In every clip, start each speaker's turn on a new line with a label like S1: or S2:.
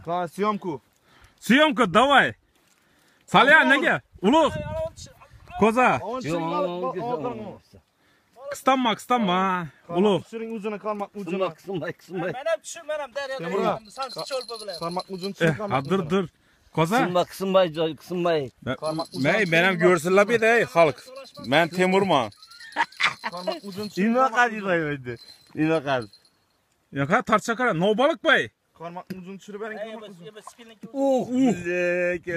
S1: Съемку.
S2: Съемка, давай. Salya nega? Ulug. Koza. Qistonma. Ulug.
S1: Tushiring o'zini qarmoq o'zini.
S3: Qismay.
S4: Men ham tushib, men ham daryoda sansi cho'lpa bilan.
S1: Qarmoq o'zini tushir.
S2: Dur. Koza.
S3: Qismay.
S2: Men ham ko'rsinlar edi, xalq. Men Temurman.
S1: Qarmoq o'zini.
S3: İnaqad deydi. İnaqad.
S2: Yo'q, tarchakara, nobalık bay.
S1: Qarmoq o'zini tushirib bering.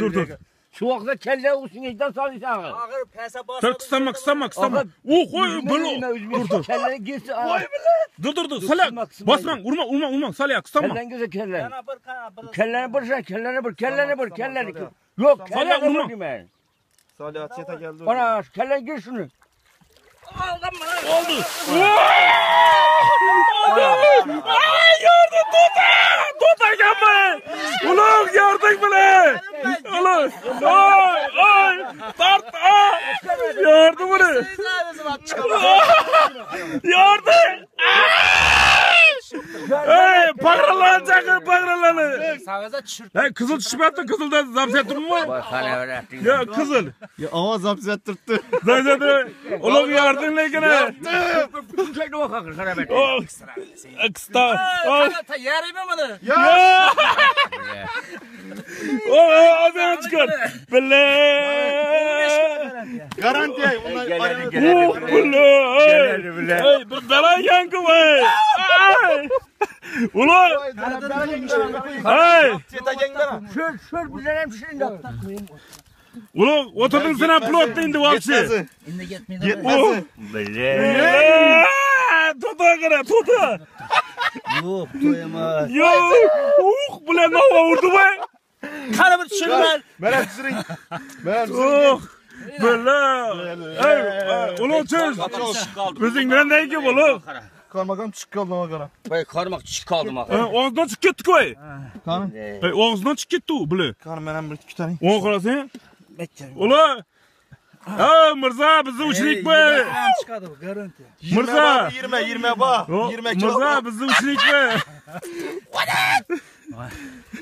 S2: Dur.
S3: Şu vaqtda kelle usungidan solishsan.
S4: Og'ir pasa bosadi.
S2: Dur, qistonma. Qo'y, dur.
S3: Kelle girsin.
S2: Dur. Salya. Bosmang, urma. Salya, qistonma.
S3: Kellen güzel kelle.
S4: Yana bir
S3: Kelleni bir. Yok, kelleni
S2: urma.
S3: bir demeyin.
S1: Salya çeta geldi.
S3: Ana, kellen gir şunu.
S2: Oldu. Ay, gördün Tuta gelme. Ulan gördün bile. Ulan. Ay. Tart. Gördün bunu. Gördün. Hey, pagralanı.
S4: Savaza tushirib.
S2: Hey, kızıl düşüptü, kızılda zapt ettin mi? Ya kızıl.
S1: Ya ovoz zapt ettirdi.
S2: Zaten ulan gördün ne gene?
S3: Çekti o kakır karabet.
S2: Kısta.
S4: Ta yarayım bunu.
S2: Ya. Ağzına çıkar. Bile.
S1: Garanti.
S2: Bile. Bir bela yankı var. Ulan. Hey.
S1: Çeta gengdana.
S3: Şur bizden şimdi.
S2: Ulan oturdun sen plot indi valçı.
S4: Endi ketmaydi.
S1: Yetmesi.
S2: Tuta.
S3: Yok toyama.
S2: Yok. Bular nova urdu be.
S4: Qani bir tushirib.
S1: Mera tushiring.
S2: Bela. Ulan çöz. Özün nereden ki oğlum?
S1: Qarmaqam chiqib qoldi ona qara.
S3: Vay karmak çık kaldım ha.
S2: Ağzından çık ketdi koy.
S1: Qani?
S2: Ağzından çık ketdi u bile.
S1: Qani men ham bir kutaring.
S2: Oğuz qarasın. Ulan. Ha Mirza bizni uchlik be.
S4: Chiqadi bu garanti.
S2: Mirza.
S1: 20 bor. 20 kilo.
S2: Mirza bizni uchlik be.